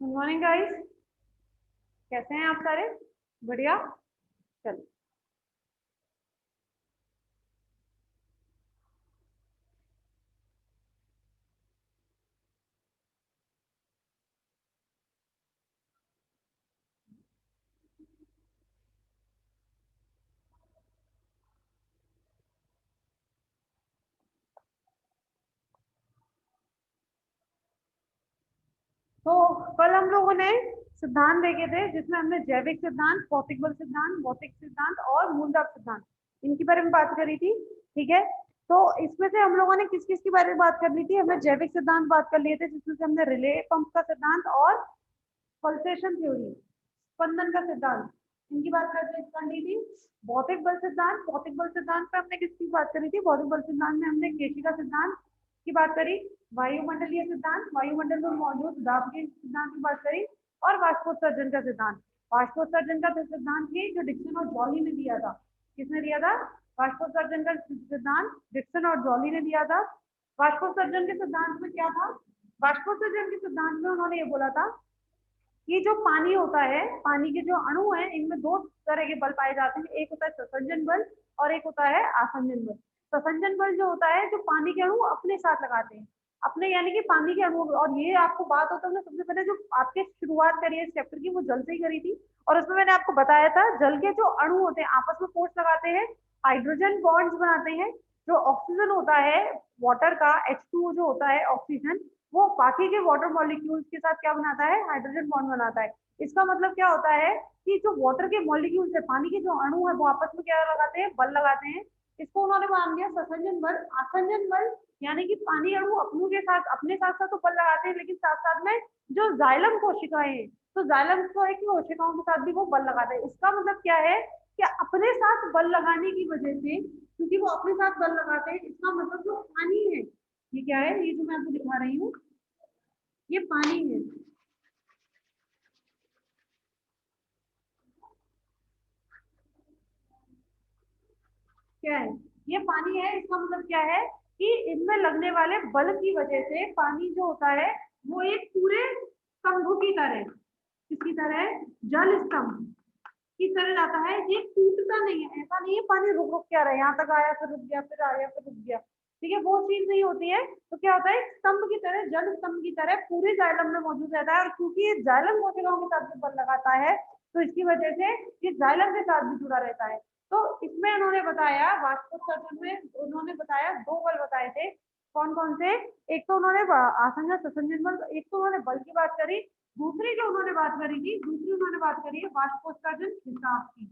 Good morning guys. कैसे हैं आप सारे? बढ़िया। चलो। तो कल हम लोगों ने सिद्धांत देखे थे जिसमें हमने जैविक सिद्धांत, भौतिक बल सिद्धांत, भौतिक सिद्धांत और मूलतत्व सिद्धांत इनके बारे में बात करी थी। ठीक है। तो इसमें से हम लोगों ने किस किस के बारे में बात कर ली थी? हमने जैविक सिद्धांत बात कर लिए थे जिसमें से हमने रिले पंप का सिद्धांत और पल्सेशन थ्योरी, स्पंदन का सिद्धांत, इनकी बात कर ली थी। भौतिक बल सिद्धांत, भौतिक बल सिद्धांत पे हमने किसकी बात करी थी? भौतिक बल सिद्धांत में हमने केशिका सिद्धांत की बात करी, वायुमंडलीय सिद्धांत, वायुमंडल में मौजूद दाब के सिद्धांत की बात करी, और वाष्पोत्सर्जन का सिद्धांत। वाष्पोत्सर्जन का सिद्धांत ही जो डिक्सन और जॉली ने दिया था। किसने दिया था? वाष्पोत्सर्जन का सिद्धांत डिक्सन और जॉली ने दिया था। वाष्पोत्सर्जन के सिद्धांत में क्या था? वाष्पोत्सर्जन के सिद्धांत में उन्होंने ये बोला था कि जो पानी होता है, पानी के जो अणु है, इनमें दो तरह के बल पाए जाते हैं। एक होता है ससंजन बल और एक होता है आसंजन बल। ससंजन बल जो होता है, जो पानी के अणु अपने साथ लगाते हैं, अपने यानी कि पानी के अणु। और ये आपको बात होता है, सबसे पहले जो आपके शुरुआत करी है इस चैप्टर की, वो जल से ही करी थी। और उसमें मैंने आपको बताया था जल के जो अणु होते हैं आपस में फोर्स लगाते हैं, हाइड्रोजन बॉन्ड्स बनाते हैं। जो ऑक्सीजन होता है, वाटर का H2O जो होता है ऑक्सीजन, वो बाकी के वाटर मॉलिक्यूल्स के साथ क्या बनाता है? हाइड्रोजन बॉन्ड बनाता है। इसका मतलब क्या होता है कि जो वाटर के मॉलिक्यूल्स है, पानी के जो अणु है, वो आपस में क्या लगाते हैं? बल लगाते हैं। इसको उन्होंने मान दिया ससंजन बल। आसंजन बल यानी कि पानी अणु अपनों के साथ, अपने साथ साथ तो बल लगाते हैं, लेकिन साथ साथ में जो जाइलम कोशिकाएं हैं, तो जाइलम कोशिकाओं के साथ भी वो बल लगाते हैं। इसका मतलब क्या है कि अपने साथ बल लगाने की वजह से, क्योंकि वो अपने साथ बल लगाते हैं, इसका मतलब जो पानी है, ये क्या है? ये जो मैं आपको दिखा रही हूँ, ये पानी है। क्या है? ये पानी है। इसका मतलब क्या है कि इनमें लगने वाले बल की वजह से पानी जो होता है, वो एक पूरे स्तंभ की तरह, किसकी तरह? जल स्तंभ की तरह जाता है। ये टूटता नहीं है। ऐसा नहीं है पानी रुक रुक क्या रहा है, यहाँ तक आया फिर रुक गया, फिर आया फिर रुक गया। ठीक है, वो चीज नहीं होती है। तो क्या होता है? स्तंभ की तरह, जल स्तंभ की तरह पूरे जाइलम में मौजूद रहता है। और क्योंकि ये जाइलम कोशिकाओं के साथ भी बल लगाता है, तो इसकी वजह से ये जाइलम के साथ भी जुड़ा रहता है। तो इसमें उन्होंने बताया, वाष्पोत्सर्जन में उन्होंने बताया, दो बल बताए थे। कौन कौन से? एक तो उन्होंने आसंजन ससंजन बल, एक तो उन्होंने बल की बात करी। दूसरी जो उन्होंने बात करी थी, दूसरी उन्होंने बात करी है वाष्पोत्सर्जन खिंचाव की।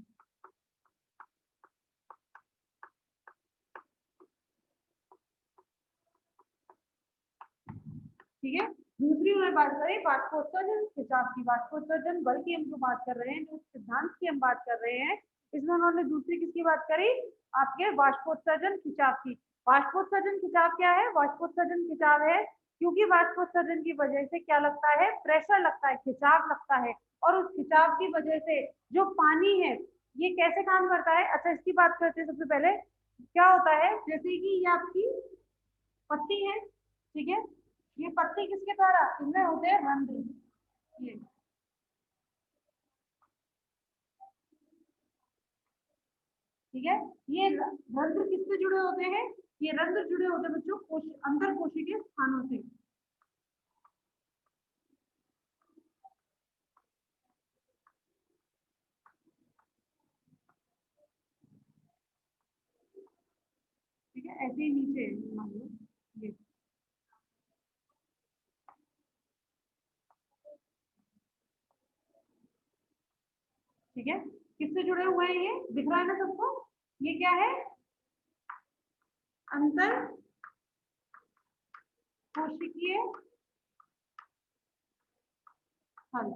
ठीक है। दूसरी उन्होंने बात करी वाष्पोत्सर्जन खिंचाव की। वाष्पोत्सर्जन बल की हम जो बात कर रहे हैं, जो सिद्धांत की हम बात कर रहे हैं, इसमें उन्होंने दूसरी किसकी बात करी? आपके वाष्पोत्सर्जन खिंचाव की। वाष्पोत्सर्जन खिंचाव क्या है? वाष्पोत्सर्जन खिंचाव है क्योंकि वाष्पोत्सर्जन की वजह से क्या लगता है? प्रेशर लगता है, खिंचाव लगता है। और उस खिंचाव की वजह से जो पानी है, ये कैसे काम करता है? अच्छा, इसकी बात करते हैं। सबसे पहले क्या होता है, जैसे कि ये आपकी पत्ती है, ठीक है। ये पत्ती किसके द्वारा? इनमें होते हैं रंध्र। ये ठीक है। ये रंध्र किससे जुड़े होते हैं? ये रंध्र जुड़े होते हैं बच्चों अंतर कोशिकीय स्थानों से। ठीक है, ऐसे ही नीचे मान लो ये। ठीक है, किससे जुड़े हुए हैं? ये दिख रहा है ना सबको? ये क्या है? अंतर कोशिकीय स्थल।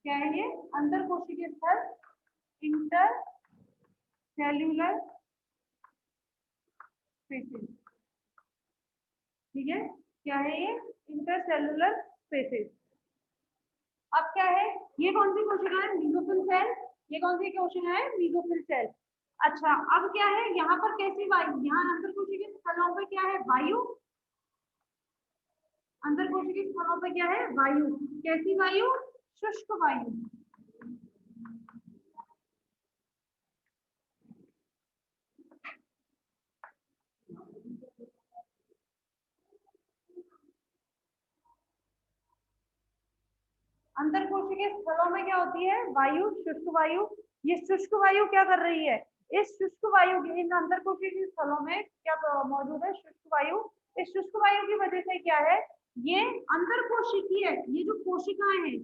क्या है ये? अंतर कोशिकीय स्थल, इंटर सेल्यूलर स्पेसिस। ठीक है, क्या है ये? Intercellular spaces. अब क्या है? ये कौन सी कोशिका है? Mesophyll cell. ये कौन सी कोशिका है? Mesophyll cell. अच्छा, अब क्या है? यहाँ पर कैसी वायु, यहाँ अंतर कोशिकीय स्थलों पे क्या है? वायु अंतर कोशिकीय स्थलों पे क्या है? वायु। कैसी वायु? शुष्क वायु। अंतर कोशिकीय स्थलों में क्या होती है? वायु, शुष्क वायु। ये शुष्क वायु क्या कर रही है? इस शुष्क वायु की, इन अंतर कोशिकीय स्थलों में क्या मौजूद है? शुष्क वायु। इस शुष्क वायु की वजह से क्या है? ये अंतर कोशिकीय, ये जो कोशिकाएं हैं,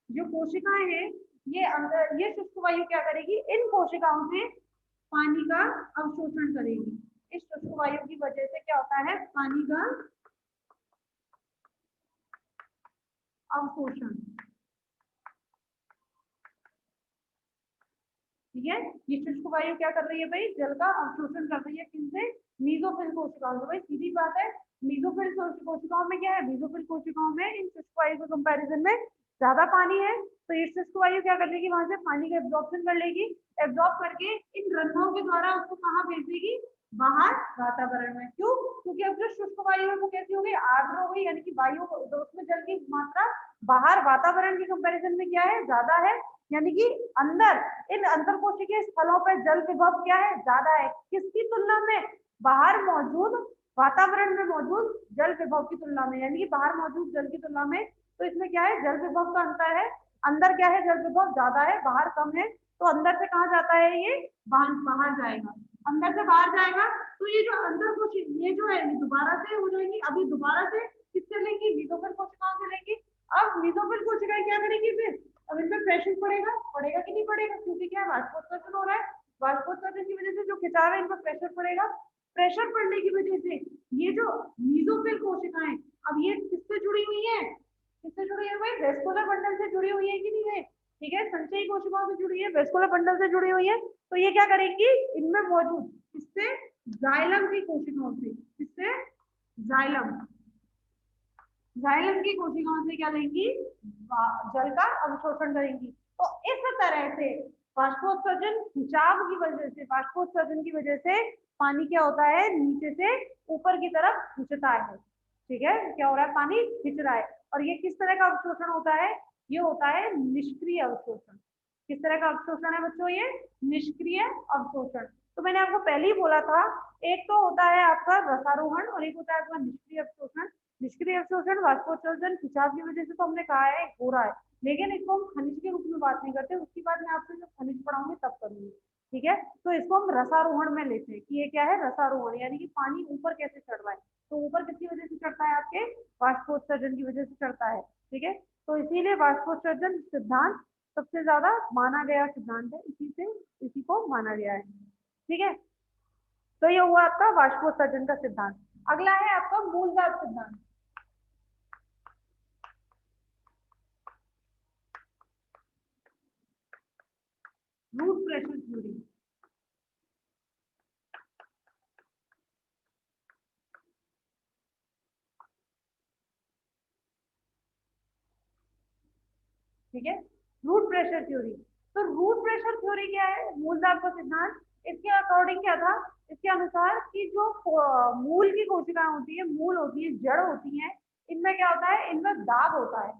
जो कोशिकाएं हैं, ये अंदर, ये शुष्क वायु क्या करेगी? इन कोशिकाओं से पानी का अवशोषण करेगी। इस शुष्क वायु की वजह से क्या होता है? पानी का अवशोषण। ठीक है, ये शुष्क वायु क्या कर रही है भाई? जल का अवशोषण कर रही है। किनसे? मीजोफिल कोशिकाओं से। भाई सीधी बात है, मीजोफिल कोशिकाओं में क्या है? मीजोफिल कोशिकाओं में इन शुष्क वायु के कंपैरिजन में ज्यादा पानी है, तो ये शुष्क वायु क्या कर लेगी? वहां से पानी का एब्जॉर्प्शन कर लेगी। एब्जॉर्ब करके इन रंध्रों के द्वारा उसको कहाँ भेज देगी? बाहर वातावरण में। क्यों? क्योंकि अब जो शुष्क वायु है वो कैसी हो गई? आर्द्र हो गई, यानी कि वायु, उसमें जल की मात्रा बाहर वातावरण के कंपैरिजन में क्या है? ज्यादा है। यानी कि अंदर इन अंतरकोशिकीय स्थलों पर जल विभव क्या है? ज्यादा है। किसकी तुलना में? बाहर मौजूद, वातावरण में मौजूद जल विभव की तुलना में, यानी कि बाहर मौजूद जल की तुलना में। तो इसमें क्या है? जल विभव का अंतर है। अंदर क्या है? जल विभव ज्यादा है, बाहर कम है। तो अंदर से कहाँ जाता है? ये बाहर, बाहर जाएगा। अंदर से बाहर जाएगा, तो ये जो अंदर कोशिका, ये जो है, ये दोबारा से हो जाएगी। अभी दोबारा से किससे लेंगी? मीजोफिल कोशिकाओं से लेंगी। अब मीजोफिल कोशिकाएं क्या करेगी फिर? अब इनमें प्रेशर पड़ेगा, पड़ेगा कि नहीं पड़ेगा? क्योंकि क्या है? वाष्पोत्सर्जन हो रहा है। वाष्पोत्सर्जन की वजह से जो खिंचाव है, इन पर प्रेशर पड़ेगा। प्रेशर पड़ने की वजह से ये जो मीजोफिल कोशिकाएं, अब ये किससे जुड़ी हुई है? किससे जुड़ी है भाई? वेस्कुलर बंडल से जुड़ी हुई है कि नहीं है? ठीक है, संचयी कोशिकाओं से जुड़ी है, वेस्कुलर बंडल से जुड़ी हुई है। तो ये क्या करेंगी? इनमें मौजूद, किससे? जाइलम की कोशिकाओं से। किससे? जाइलम। जाइलम की कोशिकाओं से क्या लेंगी? जल का अवशोषण करेंगी। तो इस तरह से बाष्पोत्सर्जन, खिंचाव की वजह से, बाष्पोत्सर्जन की वजह से पानी क्या होता है? नीचे से ऊपर की तरफ खिंचता है। ठीक है, क्या हो रहा है? पानी खिंच रहा है। और ये किस तरह का अवशोषण होता है? ये होता है निष्क्रिय अवशोषण। किस तरह का अवशोषण है बच्चों? ये निष्क्रिय अवशोषण। तो मैंने आपको पहले ही बोला था, एक तो होता है आपका रसारोहण और एक होता है आपका निष्क्रिय अवशोषण। निष्क्रिय अवशोषण वाष्पोत्सर्जन खिंचाव की वजह से तो हमने कहा है हो रहा है, लेकिन इसको हम खनिज के रूप में बात नहीं करते। उसकी बात मैं आपसे जब खनिज पढ़ाऊंगी तब करूंगी। ठीक है, तो इसको हम रसारोहण में लेते हैं कि ये क्या है? रसारोहण, यानी कि पानी ऊपर कैसे चढ़ रहा है। तो ऊपर किसकी वजह से चढ़ता है? आपके वाष्पोत्सर्जन की वजह से चढ़ता है। ठीक है, तो इसीलिए वाष्पोत्सर्जन सिद्धांत सबसे ज्यादा माना गया सिद्धांत है, इसी को माना गया है। ठीक है, तो ये हुआ आपका वाष्पोत्सर्जन का सिद्धांत। अगला है आपका मूलदाब सिद्धांत। Root pressure theory. ठीक है, रूट प्रेशर थ्योरी। तो रूट प्रेशर थ्योरी क्या है? मूलदाब का सिद्धांत। इसके अकॉर्डिंग क्या था? इसके अनुसार कि जो मूल की कोशिकाएं होती है, मूल होती है, जड़ होती है, इनमें क्या होता है? इनमें दाब होता है।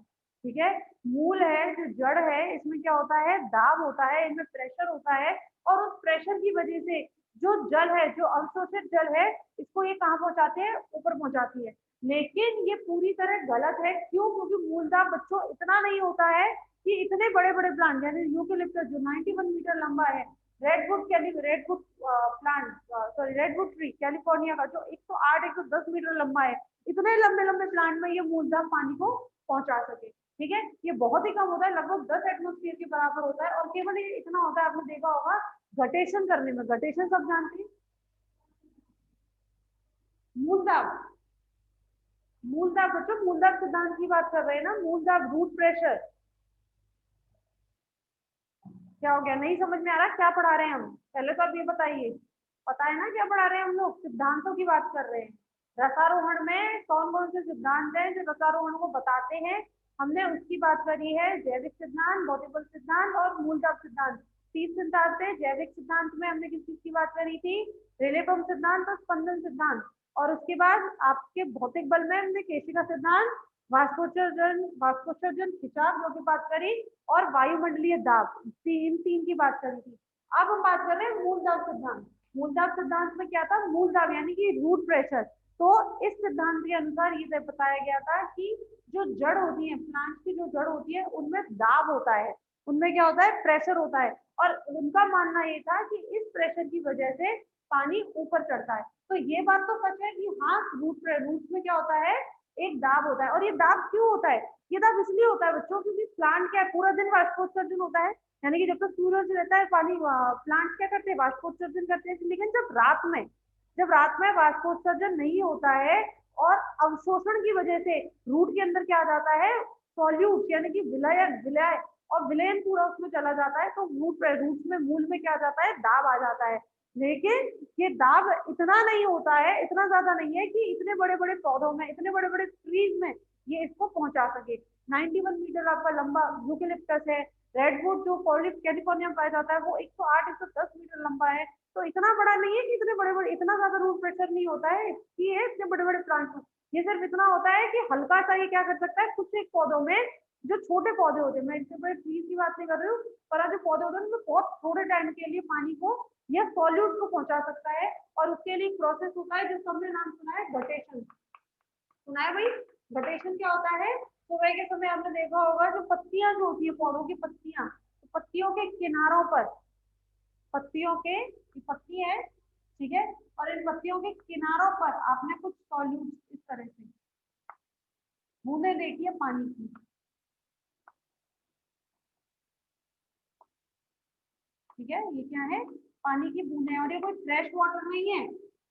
ठीक है, मूल है, जो जड़ है, इसमें क्या होता है? दाब होता है, इनमें प्रेशर होता है। और उस प्रेशर की वजह से जो जल है, जो अवशोषित जल है, इसको ये कहाँ पहुंचाते हैं? ऊपर पहुंचाती है। लेकिन ये पूरी तरह गलत है। क्यों? क्योंकि मूलदाब बच्चों इतना नहीं होता है कि इतने बड़े बड़े प्लांट, यानी यूकेलिप्टस जो 91 मीटर लंबा है, redwood plant, sorry redwood tree California का, जो 108 110 मीटर लंबा है, इतने लंबे लंबे प्लांट में ये मूलदाब पानी को पहुंचा सके। ठीक है, ये बहुत ही कम होता है, लगभग 10 एटमोस्फियर के बराबर होता है। और केवल ये इतना होता है, आपने देखा होगा घटेशन करने में। घटेशन सब जानते हैं? मूलदाब, मूलदाब बच्चों, मूलदाब सिद्धांत की बात कर रहे हैं ना, मूलदाब, रूट प्रेशर। क्या हो गया? नहीं समझ में आ रहा? क्या पढ़ा रहे हैं हम? पहले तो आप ये बताइए, पता है ना क्या पढ़ा रहे हैं हम लोग? सिद्धांतों की बात कर रहे हैं। रसारोहण में कौन कौन से सिद्धांत हैं जो रसारोहण को बताते हैं? हमने उसकी बात करी है, जैविक सिद्धांत, भौतिक बल सिद्धांत और मूलतत्व सिद्धांत। 30 सिद्धांत है। जैविक सिद्धांत में हमने किस चीज की बात करी थी? रिले पंप सिद्धांत और स्पंदन सिद्धांत। और उसके बाद आपके भौतिक बल में हमने केशिका सिद्धांत, वाष्पोत्सर्जन खिंचाव जो की बात करी, और वायुमंडलीय दाब, इन तीन की बात करी थी। अब हम बात कर रहे हैं मूल दाब सिद्धांत। मूल दाब सिद्धांत में क्या था? मूल दाब यानी कि रूट प्रेशर। तो इस सिद्धांत के अनुसार ये बताया गया था कि जो जड़ होती है, प्लांट की जो जड़ होती है, उनमें दाब होता है, उनमें क्या होता है? प्रेशर होता है। और उनका मानना ये था कि इस प्रेशर की वजह से पानी ऊपर चढ़ता है। तो ये बात तो सच है कि हाँ, रूट में क्या होता है? एक दाब होता है। और ये दाब क्यों होता है? ये दाब इसलिए होता है बच्चों क्योंकि प्लांट क्या है, पूरा दिन वाष्पोत्सर्जन होता है, यानी कि जब तक सूरज रहता है पानी, प्लांट क्या करते हैं? वाष्पोत्सर्जन करते हैं। लेकिन जब रात में वाष्पोत्सर्जन नहीं होता है और अवशोषण की वजह से रूट के अंदर क्या आ जाता है? सॉल्यूट यानी कि विलयन, विलय और विलयन पूरा उसमें चला जाता है, तो रूट में, मूल में क्या आ जाता है? दाब आ जाता है। लेकिन ये दाब इतना नहीं होता है, इतना ज्यादा नहीं है कि इतने बड़े बड़े पौधों में, इतने बड़े बड़े ट्रीज में ये इसको पहुंचा सके। 91 मीटर आपका लंबा यूकेलिप्टस है। रेडवुड जो कैलिफोर्निया में पाया जाता है वो 108 110 मीटर लंबा है। तो इतना बड़ा नहीं है कि इतने बड़े बड़े, इतना ज्यादा रूट प्रेशर नहीं होता है कि ये इतने बड़े बड़े प्लांट में। ये सिर्फ इतना होता है कि हल्का सा ये क्या कर सकता है? कुछ एक पौधों में, जो छोटे पौधे होते हैं, मैं इतने बड़े ट्रीज की बात नहीं कर रही हूँ, पर जो पौधे होते हैं उनमें बहुत थोड़े टाइम के लिए पानी को या सॉल्यूट को पहुंचा सकता है। और उसके लिए प्रोसेस होता है जो सबने नाम सुना है, गटेशन। सुना है भाई? गटेशन क्या होता है? सुबह के समय आपने देखा होगा, जो पत्तियां जो होती है, पौधों की पत्तियां, तो पत्तियों के किनारों पर, पत्तियों के, ये पत्ती है, ठीक है, और इन पत्तियों के किनारों पर आपने कुछ सॉल्यूट इस तरह से बूंदे देखी है पानी की, ठीक है, ये क्या है? पानी की बूंदे। और ये कोई फ्रेश वाटर नहीं है,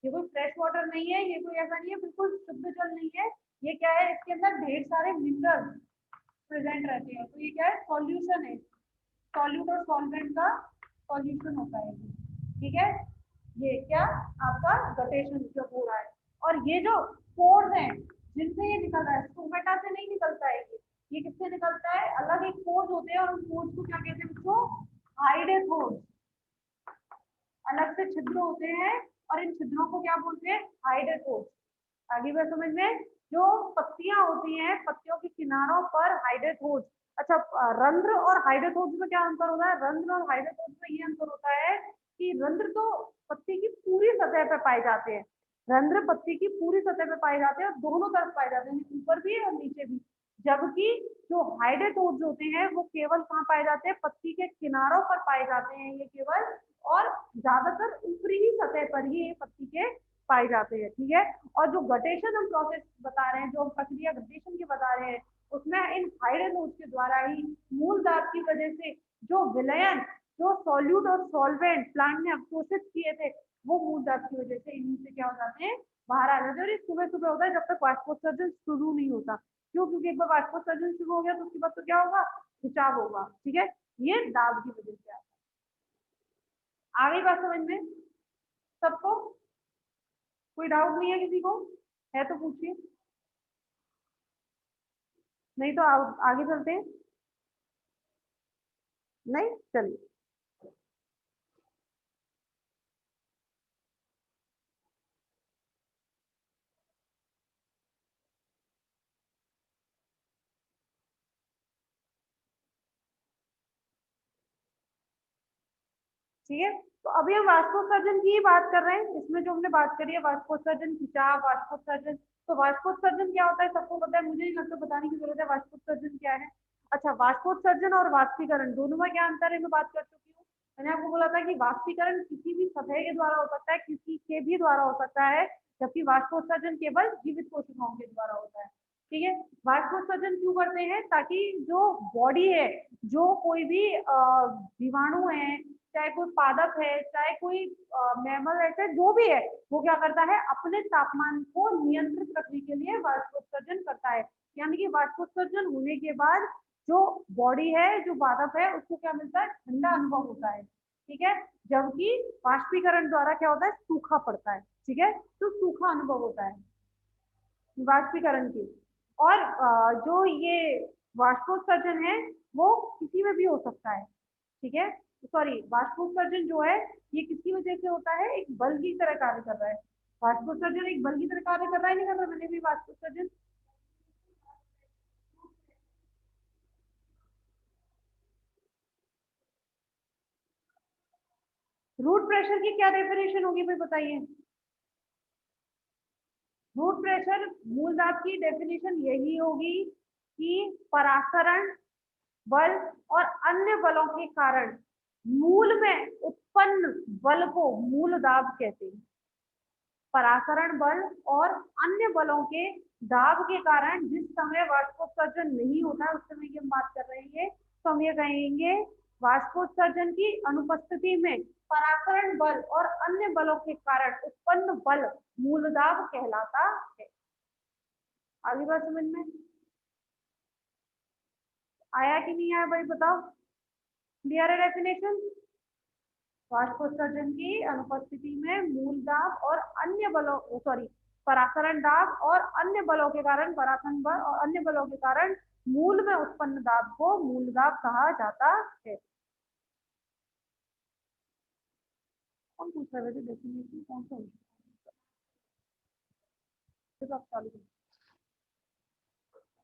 ये कोई फ्रेश वाटर नहीं है, ये कोई ऐसा नहीं है, बिल्कुल शुद्ध जल नहीं है। ये क्या है? इसके अंदर ढेर सारे मिनरल प्रेजेंट रहते हैं। तो ये क्या है? सॉल्यूशन है, सॉल्यूट और सॉल्वेंट का सॉल्यूशन होता है, ठीक है। ये क्या? आपका गटेशन जो हो रहा है। और ये जो पोर्स हैं जिनसे ये निकल रहा है, स्टोमेटा से नहीं निकलता है ये किससे निकलता है? अलग एक पोर्स होते हैं, और उन पोर्स को क्या कहते हैं बच्चों? हाइडेथोड्स। अलग से छिद्र होते हैं, और इन छिद्रों को क्या बोलते हैं? हाइडेथोड्स। आगे बात समझ में? जो पत्तियां होती हैं, पत्तियों के किनारों पर हाइडेथोड्स। अच्छा, रंध्र और हाइडेथोड्स में क्या अंतर होता है? रंध्र और हाइडेथोड्स में ये अंतर होता है कि रंध्र तो पत्ती की पूरी सतह पर पाए जाते हैं, रंध्र पत्ती की पूरी सतह पर पाए जाते हैं, और दोनों तरफ पाए जाते हैं, ऊपर भी और नीचे भी। जबकि जो हाइडेथोड्स होते हैं वो केवल कहाँ पाए जाते हैं? पत्ती के किनारों पर पाए जाते हैं ये केवल, और ज्यादातर ऊपरी ही सतह पर ही ये पत्ती के पाए जाते हैं, ठीक है। और जो गटेशन हम प्रोसेस बता रहे हैं, जो हम प्रक्रिया गटेशन की बता रहे हैं, उसमें इन हाइडेथोड्स के द्वारा ही मूल दाब की वजह से जो विलयन, जो सॉल्यूट और सॉल्वेंट प्लांट ने अवशोषित किए थे, वो मूल दाब की वजह से इनमें से क्या हो जाते हैं? बाहर आ जाते हैं। और ये सुबह सुबह होता है जब तक वाष्पोत्सर्जन शुरू नहीं होता। क्यों? क्योंकि एक बार वाष्पोत्सर्जन शुरू हो गया तो उसके बाद तो क्या होगा? खिंचाव होगा, ठीक है। ये दाब की वजह से आता है। आ गई बात समझ में सबको? कोई डाउट नहीं है किसी को? है तो पूछिए, नहीं तो आगे चलते हैं। नहीं, चलिए। ठीक है, तो अभी हम वाष्पोत्सर्जन की ही बात कर रहे हैं। इसमें जो हमने बात करी है, वाष्पोत्सर्जन, खिंचाव, वाष्पोत्सर्जन। तो वाष्पोत्सर्जन क्या होता है सबको पता है, मुझे ही घर से बताने की जरूरत है वाष्पोत्सर्जन क्या है। अच्छा, वाष्पोत्सर्जन और वाष्पीकरण दोनों में क्या अंतर है मैं बात कर चुकी हूँ। मैंने आपको बोला था कि वाष्पीकरण किसी भी सतह के द्वारा हो सकता है, किसी के भी द्वारा हो सकता है, जबकि वाष्पोत्सर्जन केवल जीवित कोशिकाओं के द्वारा होता है, ठीक है। वाष्पोत्सर्जन क्यों करते हैं? ताकि जो बॉडी है, जो कोई भी जीवाणु है, चाहे कोई पादप है, चाहे कोई मैमल है, चाहे जो भी है, वो क्या करता है? अपने तापमान को नियंत्रित रखने के लिए वाष्पोत्सर्जन करता है। यानी कि वाष्पोत्सर्जन होने के बाद जो बॉडी है, जो पादप है, उसको क्या मिलता है? ठंडा अनुभव होता है, ठीक है। जबकि वाष्पीकरण द्वारा क्या होता है? सूखा पड़ता है, ठीक है, तो सूखा अनुभव होता है वाष्पीकरण की। और जो ये वाष्पोत्सर्जन है वो किसी में भी हो सकता है, ठीक है। सॉरी, वाष्पोत्सर्जन जो है ये किसकी वजह से होता है, एक बल की तरह कार्य कर रहा है। वाष्पोत्सर्जन एक बल की तरह कार्य कर रहा है, नहीं कर रहा, मैंने भी वाष्पोत्सर्जन। रूट प्रेशर की क्या डेफिनेशन होगी भाई बताइए। रूट प्रेशर मूल दाब की डेफिनेशन यही होगी कि परासरण बल और अन्य बलों के कारण मूल में उत्पन्न बल को मूल दाब कहते हैं। परासरण बल और अन्य बलों के दाब के कारण जिस समय वाष्पोत्सर्जन नहीं होता है उस समय की हम बात कर रहे हैं, तो हम ये कहेंगे वाष्पोत्सर्जन की अनुपस्थिति में परासरण बल और अन्य बलों के कारण उत्पन्न बल मूल दाब कहलाता है। आगे बात समझ में आया कि नहीं आया भाई बताओ। क्लियर है डेफिनेशन। वाष्पोत्सर्जन की अनुपस्थिति में मूल दाब और अन्य बलों, सॉरी, परासरण दाब और अन्य बलों के कारण, परासरण बल और अन्य बलों के कारण मूल में उत्पन्न दाब को मूल दाब कहा जाता है। कौन पूछ रहा है वैसे डेफिनेशन कौन सा है?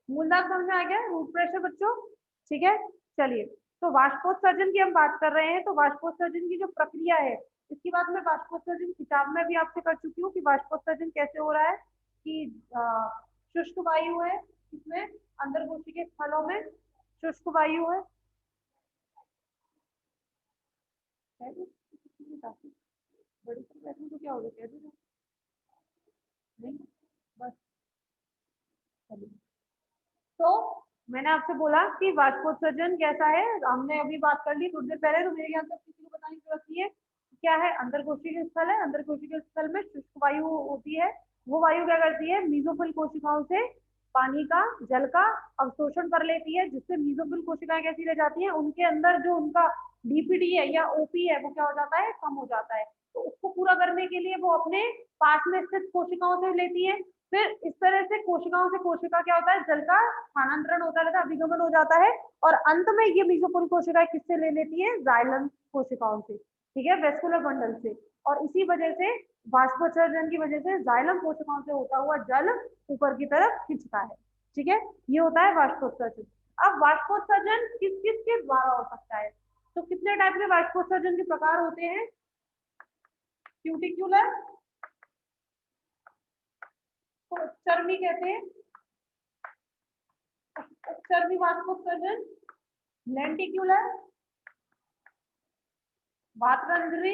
मूल दाब समझ में आ गया, रूट प्रेशर बच्चों। ठीक है, चलिए। तो वाष्पोत्सर्जन की हम बात कर रहे हैं, तो वाष्पोत्सर्जन की जो प्रक्रिया है, इसकी बात मैं वाष्पोत्सर्जन किताब में भी आपसे कर चुकी हूँ कि वाष्पोत्सर्जन कैसे हो रहा है। कि शुष्क वायु है, इसमें अंतर्कोशी के स्थलों में शुष्क वायु है। बड़ी तो क्या हो गया, कह दो नहीं, बस चलिए। तो मैंने आपसे बोला कि वाष्पोत्सर्जन कैसा है, हमने अभी बात कर ली थोड़ी देर पहले, तो मेरे ख्याल से किसी को बताने की जरूरत नहीं है क्या है। अंतर्कोशिकीय स्थल है, अंतर्कोशिकीय स्थल में शुष्क वायु होती है। वो वायु क्या करती है, मीजोफिल कोशिकाओं से पानी का, जल का अवशोषण कर लेती है, जिससे मीजोफिल कोशिकाएं कैसी रह जाती हैं, उनके अंदर जो उनका डीपीडी है या ओपी है वो क्या हो जाता है, कम हो जाता है। तो उसको पूरा करने के लिए वो अपने पास में स्थित कोशिकाओं से लेती है। फिर इस तरह से कोशिकाओं से कोशिका क्या होता है, जल का स्थानांतरण होता रहता है, अभिगमन हो जाता है। और अंत में ये मीजोफिल कोशिकाएं किससे ले लेती है, जाइलम कोशिकाओं से, ठीक है, वेस्कुलर बंडल से। और इसी वजह से वाष्पोत्सर्जन की वजह से जाइलम कोशिकाओं से होता हुआ जल ऊपर की तरफ खिंचता है। ठीक है, ये होता है वाष्पोत्सर्जन। अब वाष्पोत्सर्जन किस किस के द्वारा हो सकता है, तो कितने टाइप के वाष्पोत्सर्जन के प्रकार होते हैं। क्यूटिक्यूलर को उपचर्मी कहते हैं, उपचर्मी वाष्पोत्सर्जन। लेंटिक्यूलर, वातरंध्री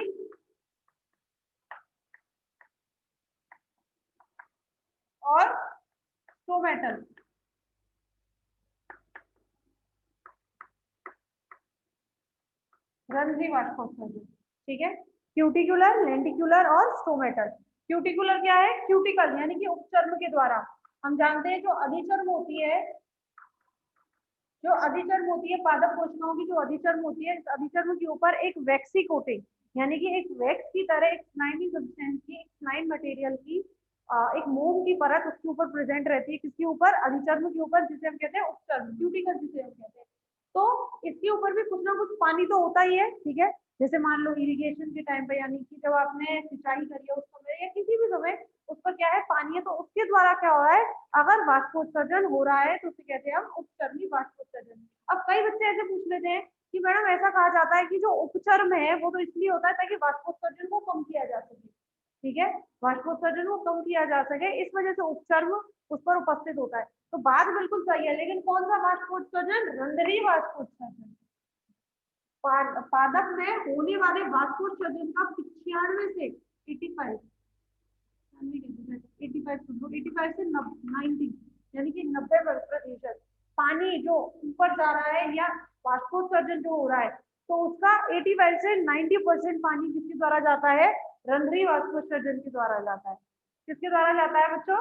और स्टोमेटल। रंध्री वाष्पोत्सर्जन, ठीक है। क्यूटिकुलर, लेंटिकुलर और स्टोमेटल। क्यूटिकुलर क्या है, क्यूटिकल यानी कि उपचर्म के द्वारा। हम जानते हैं जो अधिचर्म होती है, जो अधिचर्म होती है पादप कोशिकाओं की, जो अधिचर्म होती है, इस अधिचर्म के ऊपर एक वैक्सी कोटिंग यानी कि एक वैक्स की तरह एक स्नाइनी सब्सटेंस की, एक स्नाइन मटेरियल की एक मोम की परत उसके ऊपर प्रेजेंट रहती है, किसके ऊपर, अधिचर्म के ऊपर, जिसे हम कहते हैं उपचर्म, क्यूटिकल जिसे हम कहते हैं। तो इसके ऊपर भी कुछ ना कुछ पानी तो होता ही है, ठीक है। जैसे मान लो इरिगेशन के टाइम पे, यानी कि जब आपने सिंचाई करी है उस समय या किसी भी समय उस पर क्या है, पानी है, तो उसके द्वारा क्या हो रहा है, अगर वाष्पोत्सर्जन हो रहा है तो उसे कहते हैं हम उपचर्मी वाष्पोत्सर्जन। अब कई बच्चे ऐसे पूछ लेते हैं कि मैडम ऐसा कहा जाता है कि जो उपचर्म है वो तो इसलिए होता है ताकि वाष्पोत्सर्जन को कम किया जा सके, ठीक है, वाष्पोत्सर्जन को कम किया जा सके, इस वजह से उपचर्म उस पर उपस्थित होता है। तो बात बिल्कुल सही है, लेकिन कौन सा वाष्पोत्सर्जन, रंध्रीय वाष्पोत्सर्जन। पादप में होने वाले वाष्पोत्सर्जन का 95 से 85, 85 से 90 यानी कि 90% पानी जो ऊपर जा रहा है या वाष्पोत्सर्जन जो हो रहा है, तो उसका 85 से 90% पानी किसके द्वारा जाता है, रंध्रीय वाष्पोत्सर्जन के द्वारा जाता है। किसके द्वारा जाता है बच्चों,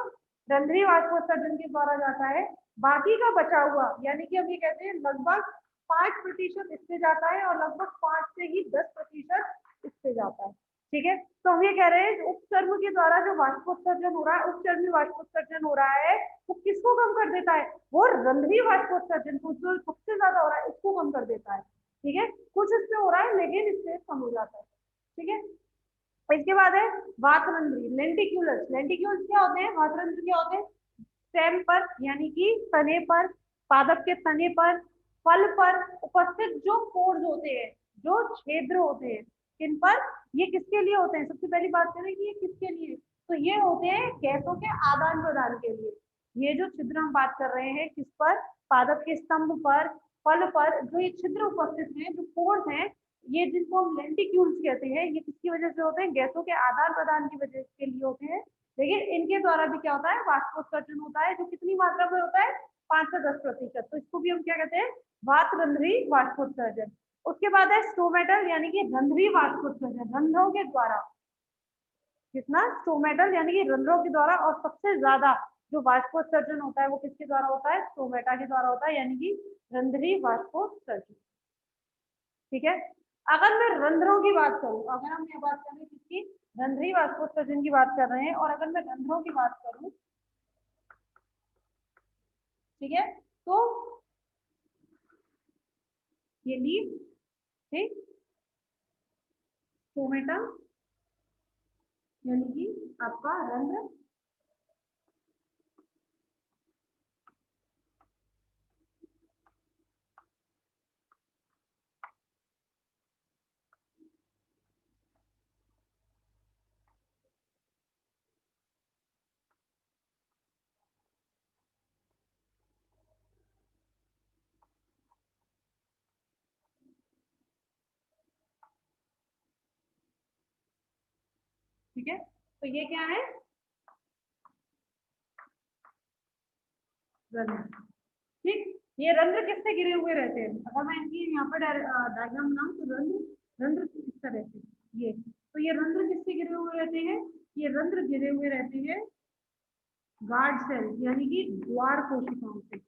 रंध्रीय वाष्पोत्सर्जन के द्वारा जाता है। बाकी का बचा हुआ, यानी कि हम ये कहते हैं लगभग 5% इससे जाता है और लगभग 5 से ही 10% इससे जाता है, ठीक है। तो हम ये कह रहे हैं उपचर्म के द्वारा जो वाष्पोत्सर्जन हो रहा है, उपचर्मी वाष्पोत्सर्जन हो रहा है, वो किसको कम कर देता है, वो रंध्रीय वाष्पोत्सर्जन को जो सबसे ज्यादा हो रहा है उसको कम कर देता है। ठीक है, कुछ इससे हो रहा है लेकिन इससे कम हो जाता है। ठीक है, इसके बाद है वातरंध्री, लेंटिक्यूलस। लेंटिक्यूल्स क्या होते हैं, वातरंध्र क्या होते हैं, स्टेम पर यानी कि तने पर, पादप के तने पर, फल पर उपस्थित जो पोर्स होते हैं, जो छिद्र होते हैं, किन पर, ये किसके लिए होते हैं, सबसे पहली बात करें कि ये किसके लिए, तो ये होते हैं गैसों के आदान प्रदान के लिए। ये जो छिद्र हम बात कर रहे हैं किस पर, पादप के स्तंभ पर, फल पर जो ये छिद्र उपस्थित हैं, जो पोर्स हैं, ये जिनको हम लेंटिक्यूल्स कहते हैं, ये किसकी वजह से होते हैं, गैसों के आदान प्रदान की वजह के लिए होते हैं। लेकिन इनके द्वारा भी क्या होता है, वाष्पोत्सर्जन होता है, जो कितनी मात्रा में होता है, 5 से 10%। तो इसको भी हम क्या कहते हैं, वातरंध्री वाष्पोत्सर्जन। उसके बाद है स्टोमेटल यानी कि रंध्री वाष्पोत्सर्जन, रंध्रों के द्वारा, कितना, स्टोमेटल यानी कि रंध्रों के द्वारा। और सबसे ज्यादा जो वाष्पोत्सर्जन होता है वो किसके द्वारा होता है, स्टोमेटा के द्वारा होता है, यानी कि रंध्री वाष्पोत्सर्जन। ठीक है, अगर मैं रंध्रों की बात करूं, अगर हम ये बात कर रहे हैं किसकी, रंध्री वाष्पोत्सर्जन की बात कर रहे हैं, और अगर मैं रंध्रों की बात करूं, ठीक है, तो ये लीव, ठीक, स्टोमेटा यानी कि आपका रंध्र, ठीक है, तो ये क्या है, रंध्र। ठीक, ये रंध्र किससे घिरे हुए रहते हैं, अगर मैं इनकी यहाँ पर डायग्राम बनाऊं तो रंध्र, रंध्र इस तरह से, ये तो ये रंध्र किससे घिरे हुए रहते हैं, ये रंध्र घिरे हुए रहते हैं गार्ड सेल यानी कि द्वार कोशिकाओं से।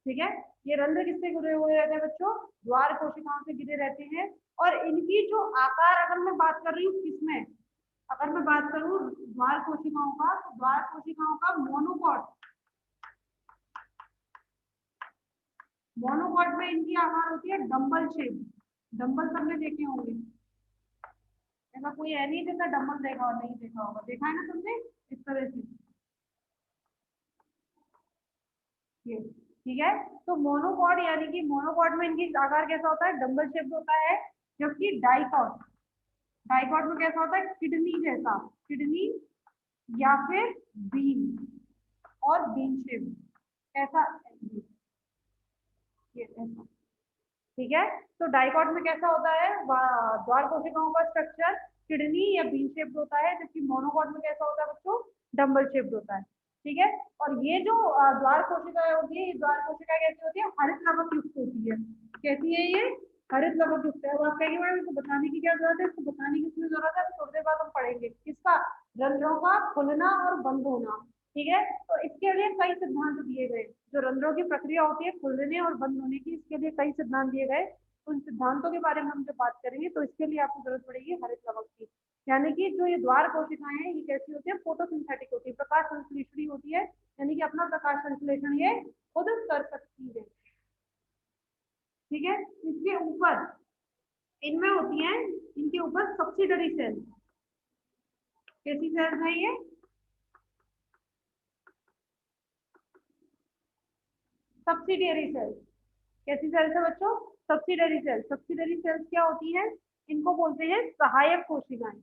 ठीक है, ये रंध्र किससे घिरे हुए रहते हैं बच्चों, द्वार कोशिकाओं से घिरे रहते हैं। और इनकी जो आकार, अगर मैं बात कर रही हूँ किसमें, अगर मैं बात करूँ द्वार कोशिकाओं का, तो द्वार कोशिकाओं का मोनोकॉट, मोनोकॉट में इनकी आकार होती है डंबल शेप। डंबल सबने देखे होंगे, ऐसा कोई है नहीं जिसका डंबल देखा और नहीं देखा होगा, देखा है ना तुमने, इस तरह से ये। ठीक है, तो मोनोकॉट यानी कि मोनोकॉट में इनकी आकार कैसा होता है, डंबल शेप होता है। जबकि डाइकॉट, डाइकॉट में कैसा होता है, किडनी जैसा, किडनी या फिर बीन, और बीन शेप ऐसा, ये ऐसा। ठीक है, तो डाइकॉट में कैसा होता है, द्वार कोशिकाओं का स्ट्रक्चर किडनी या बीन शेप्ड होता है, जबकि मोनोकॉट में कैसा होता है बच्चों, डंबल शेप्ड होता है। ठीक है, और ये जो द्वार कोशिकाएं होती है, ये द्वार कोशिकाएं कैसी होती है, हरित लवक युक्त होती है। कैसी है ये, हरित लवक युक्त है। अब आप कहेंगे मैडम इसको बताने की क्या जरूरत है, इसको बताने की इसमें जरूरत है, थोड़ी देर बाद हम पढ़ेंगे किसका, रंध्रों का खुलना और बंद होना। ठीक है, तो इसके लिए कई सिद्धांत दिए गए, जो रंध्रों की प्रक्रिया होती है खुलने और बंद होने की, इसके लिए कई सिद्धांत दिए गए। उन सिद्धांतों के बारे में हम जब बात करेंगे तो इसके लिए आपको जरूरत पड़ेगी हरित लवक की। यानी कि जो ये द्वार कोशिकाएं हैं, ये कैसी होती है, फोटोसिंथेटिक होती है, प्रकाश संश्लेषणी होती है, यानी कि अपना प्रकाश संश्लेषण ये खुद कर सकती है। ठीक है, इसके ऊपर इनमें होती है, इनके ऊपर सब्सिडरी सेल, कैसी सेल्स है ये, सब्सिडियरी सेल्स। कैसी सेल्स है बच्चों, सब्सिडरी सेल्स। सब्सिडरी सेल्स क्या होती है, इनको बोलते हैं सहायक कोशिकाएं।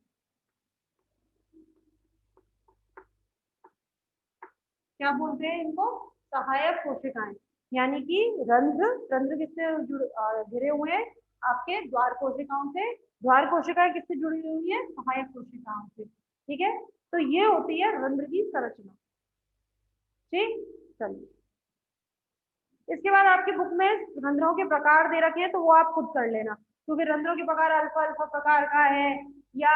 क्या बोलते हैं इनको, सहायक कोशिकाएं। यानी कि रंध्र, रंध्र किससे घिरे हुए हैं, आपके द्वार कोशिकाओं से। द्वार कोशिकाएं किससे जुड़ी हुई है, सहायक कोशिकाओं से। ठीक है, तो ये होती है रंध्र की संरचना। ठीक, चलिए, इसके बाद आपकी बुक में रंध्रों के प्रकार दे रखे हैं, तो वो आप खुद कर लेना, क्योंकि रंध्रों के प्रकार अल्फा अल्फा प्रकार का है, या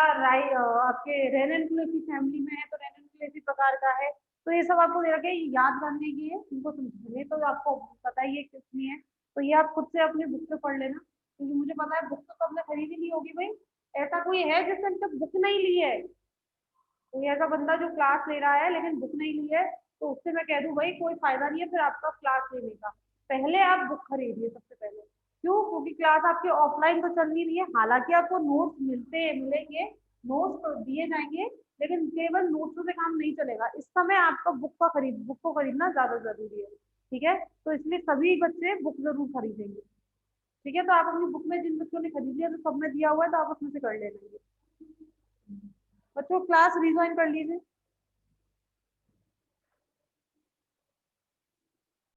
आपके रेनन-क्लेसी फैमिली में है तो रेनन-क्लेसी प्रकार का है। तो ये सब आपको दे रखे हैं, याद करने की है, इनको समझने तो आपको पता ही है कितनी है। तो ये आप खुद से अपनी बुक से पढ़ लेना, क्योंकि मुझे पता है बुक तो सबने खरीदी ली होगी भाई। ऐसा कोई है जिसने अब तक बुक नहीं ली है, कोई ऐसा बंदा जो क्लास ले रहा है लेकिन बुक नहीं ली है, तो उससे मैं कह दूं भाई कोई फायदा नहीं है फिर आपका क्लास लेने का। पहले आप बुक खरीदिए सबसे पहले। क्यों? क्योंकि क्लास आपकी ऑफलाइन तो चल नहीं रही है, हालांकि आपको नोट्स मिलेंगे, नोट्स तो दिए जाएंगे, लेकिन केवल नोट्सों से काम नहीं चलेगा। इस समय आपका बुक को खरीदना ज्यादा जरूरी है। ठीक है, तो इसलिए सभी बच्चे बुक जरूर खरीदेंगे। ठीक है, तो आप अपनी बुक में जिन बच्चों ने खरीदी है तो सब में दिया हुआ है, तो आप उसमें से कर ले लेंगे। बच्चों क्लास रिज्वाइन कर लीजिए।